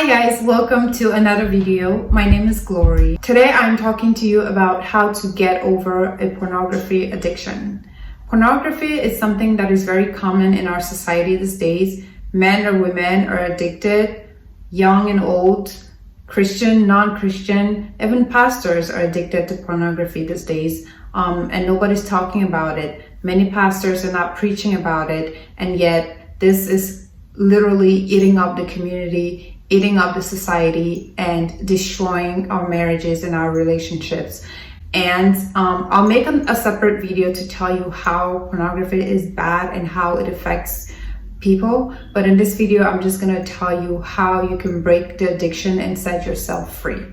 Hi guys, welcome to another video. My name is Glory. Today I'm talking to you about how to get over a pornography addiction. Pornography is something that is very common in our society these days. Men or women are addicted, young and old, Christian, non-Christian, even pastors are addicted to pornography these days, and nobody's talking about it. Many pastors are not preaching about it, and yet this is literally eating up the community, eating up the society, and destroying our marriages and our relationships. And I'll make a separate video to tell you how pornography is bad and how it affects people. But in this video, I'm just gonna tell you how you can break the addiction and set yourself free.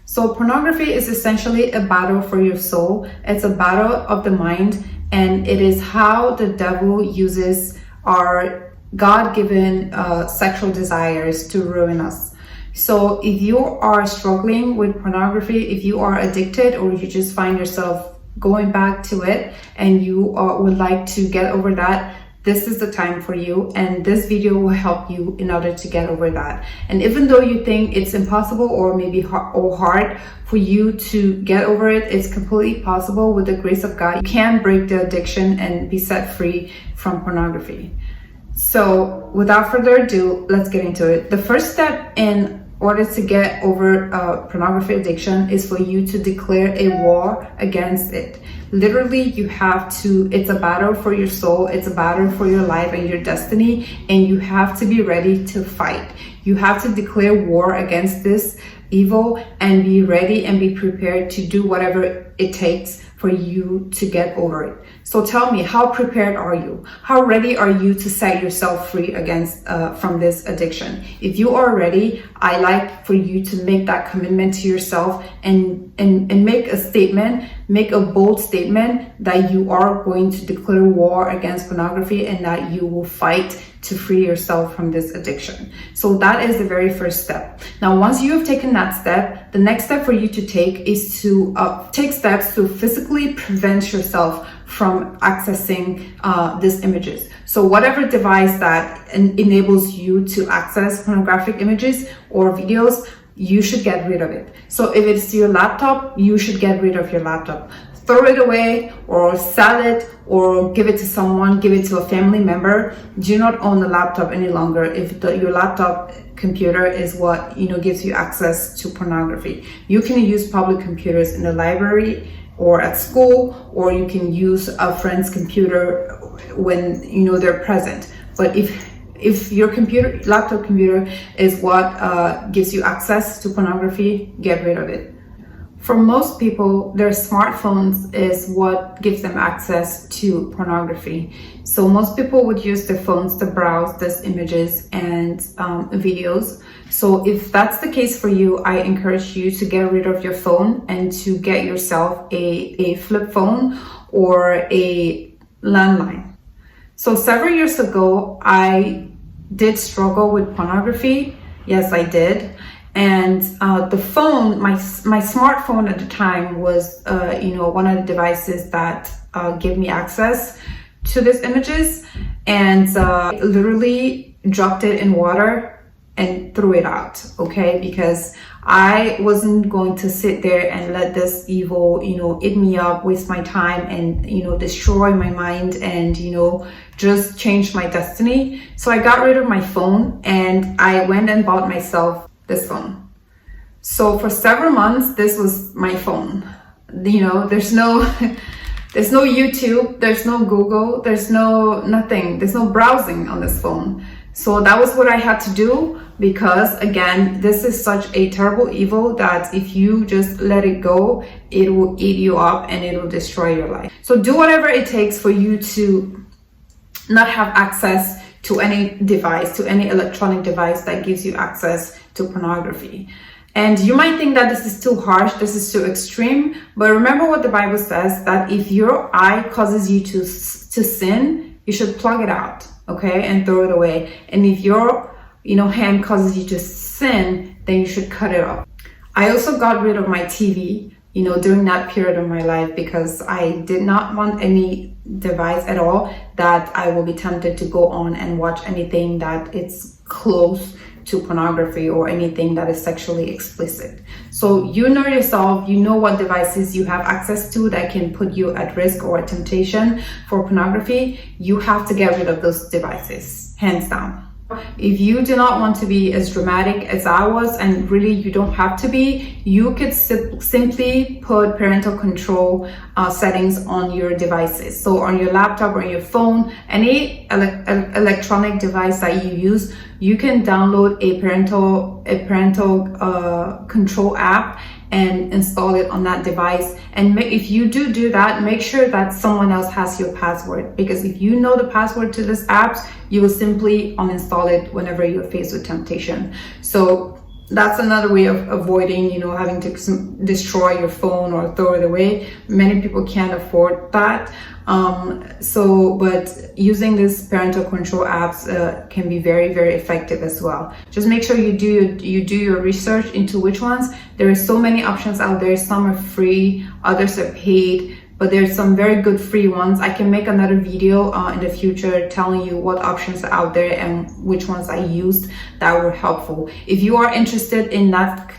So pornography is essentially a battle for your soul. It's a battle of the mind, and it is how the devil uses our God-given sexual desires to ruin us. So if you are struggling with pornography, if you are addicted, or you just find yourself going back to it and you would like to get over that, this is the time for you, and this video will help you in order to get over that. And even though you think it's impossible or maybe hard for you to get over it, it's completely possible. With the grace of God, you can break the addiction and be set free from pornography. So without further ado, let's get into it. The first step in order to get over pornography addiction is for you to declare a war against it. Literally, you have to, it's a battle for your soul, it's a battle for your life and your destiny, and you have to be ready to fight. You have to declare war against this evil and be ready and be prepared to do whatever it takes for you to get over it. So tell me, how prepared are you? How ready are you to set yourself free against from this addiction? If you are ready, I like for you to make that commitment to yourself and make a statement, make a bold statement that you are going to declare war against pornography and that you will fight to free yourself from this addiction. So that is the very first step. Now, once you have taken that step, the next step for you to take is to take steps to physically prevent yourself from accessing these images. So whatever device that enables you to access pornographic images or videos, you should get rid of it. So if it's your laptop, you should get rid of your laptop. Throw it away or sell it or give it to someone, give it to a family member. Do not own the laptop any longer if your laptop computer is what gives you access to pornography. You can use public computers in the library or at school, or you can use a friend's computer when they're present. But if your laptop computer is what gives you access to pornography, get rid of it. For most people, their smartphones is what gives them access to pornography. So most people would use their phones to browse these images and videos. So if that's the case for you, I encourage you to get rid of your phone and to get yourself a flip phone or a landline. So several years ago, I did struggle with pornography. Yes, I did. And the phone, my smartphone at the time was, one of the devices that gave me access to these images, and literally dropped it in water and threw it out, okay? Because I wasn't going to sit there and let this evil, eat me up, waste my time, and, destroy my mind and, just change my destiny. So I got rid of my phone and I went and bought myself this phone. So for several months, this was my phone. There's no YouTube, there's no Google, there's nothing, there's no browsing on this phone. So that was what I had to do, because again, this is such a terrible evil that if you just let it go, it will eat you up and it will destroy your life. So do whatever it takes for you to not have access to any device, to any electronic device that gives you access to pornography. And you might think that this is too harsh, this is too extreme, but remember what the Bible says, that if your eye causes you to sin, you should plug it out, okay, and throw it away. And if your hand causes you to sin, then you should cut it off. I also got rid of my TV, during that period of my life, because I did not want any device at all that I will be tempted to go on and watch anything that it's close to pornography or anything that is sexually explicit. So you know yourself, you know what devices you have access to that can put you at risk or a temptation for pornography. You have to get rid of those devices, hands down. If you do not want to be as dramatic as I was, and really you don't have to be, you could simply put parental control settings on your devices. So on your laptop or your phone, any electronic device that you use, you can download a parental control app and install it on that device. And if you do that, make sure that someone else has your password, because if you know the password to this apps, you will simply uninstall it whenever you're faced with temptation. So that's another way of avoiding, having to destroy your phone or throw it away. Many people can't afford that. But using these parental control apps can be very, very effective as well. Just make sure you do your research into which ones. There are so many options out there. Some are free, others are paid, but there's some very good free ones. I can make another video in the future telling you what options are out there and which ones I used that were helpful. If you are interested in that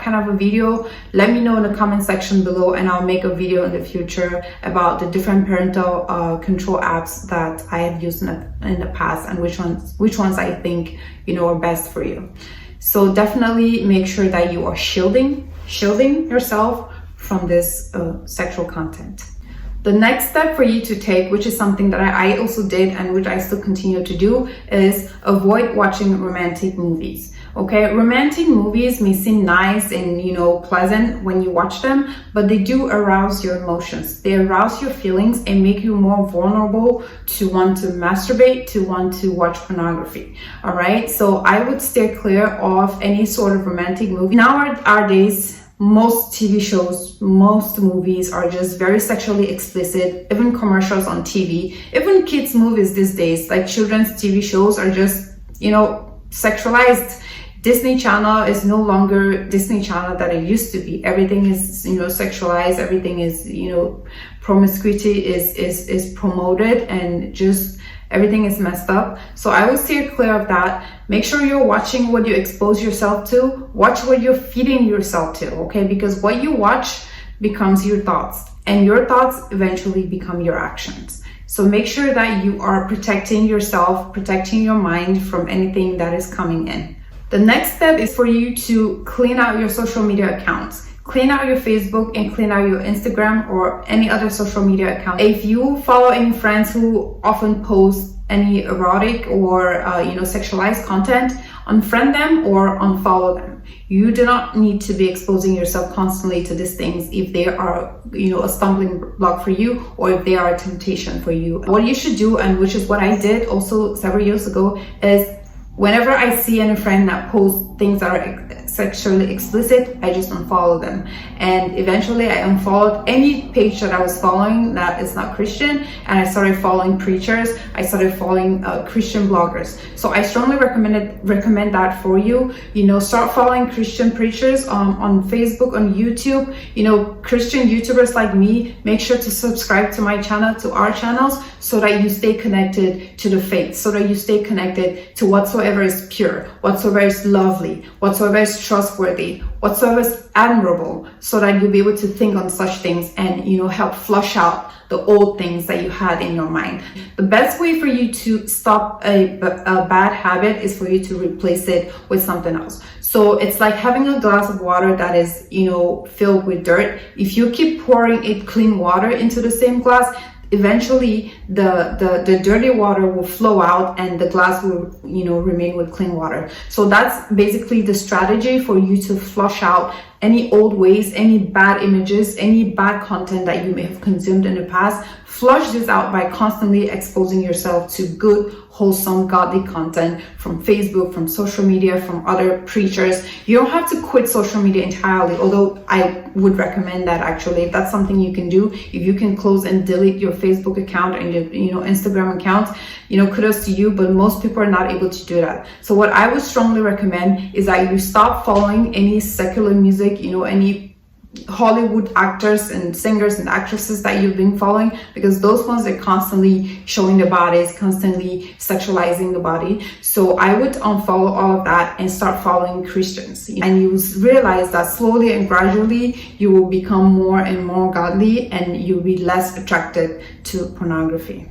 kind of a video, let me know in the comment section below, and I'll make a video in the future about the different parental control apps that I have used in the past, and which ones I think are best for you. So definitely make sure that you are shielding yourself from this sexual content. The next step for you to take, which is something that I also did and which I still continue to do, is avoid watching romantic movies. Okay, romantic movies may seem nice and pleasant when you watch them, but they do arouse your emotions. They arouse your feelings and make you more vulnerable to want to masturbate, to want to watch pornography. All right, so I would steer clear of any sort of romantic movie. Nowadays, most TV shows, most movies are just very sexually explicit, even commercials on TV, even kids movies these days, like children's TV shows are just, sexualized. Disney Channel is no longer Disney Channel that it used to be. Everything is, sexualized, everything is, promiscuity is promoted, and just everything is messed up. So I will steer clear of that. Make sure you're watching what you expose yourself to. Watch what you're feeding yourself to, okay? Because what you watch becomes your thoughts, and your thoughts eventually become your actions. So make sure that you are protecting yourself, protecting your mind from anything that is coming in. The next step is for you to clean out your social media accounts. Clean out your Facebook and clean out your Instagram or any other social media account. If you follow any friends who often post any erotic or sexualized content, unfriend them or unfollow them. You do not need to be exposing yourself constantly to these things if they are a stumbling block for you, or if they are a temptation for you. What you should do, and which is what I did also several years ago, is whenever I see any friend that posts things that are sexually explicit, I just unfollow them. And eventually I unfollowed any page that I was following that is not Christian, and I started following preachers. I started following Christian bloggers. So I strongly recommend that for you. Start following Christian preachers on Facebook, on YouTube. Christian YouTubers like me. Make sure to subscribe to my channel, to our channels, so that you stay connected to the faith, so that you stay connected to whatsoever is pure, whatsoever is lovely, whatsoever is trustworthy, whatsoever is admirable, so that you'll be able to think on such things and help flush out the old things that you had in your mind. The best way for you to stop a bad habit is for you to replace it with something else. So it's like having a glass of water that is filled with dirt. If you keep pouring a clean water into the same glass, eventually the dirty water will flow out and the glass will remain with clean water. So that's basically the strategy for you to flush out any old ways, any bad images, any bad content that you may have consumed in the past. Flush this out by constantly exposing yourself to good, wholesome, godly content from Facebook, from social media, from other preachers. You don't have to quit social media entirely, although I would recommend that actually. If that's something you can do, if you can close and delete your Facebook account and your Instagram account, kudos to you, but most people are not able to do that. So what I would strongly recommend is that you stop following any secular music, any Hollywood actors and singers and actresses that you've been following, because those ones are constantly showing their bodies, constantly sexualizing the body. So I would unfollow all of that and start following Christians, and you realize that slowly and gradually you will become more and more godly, and you'll be less attracted to pornography.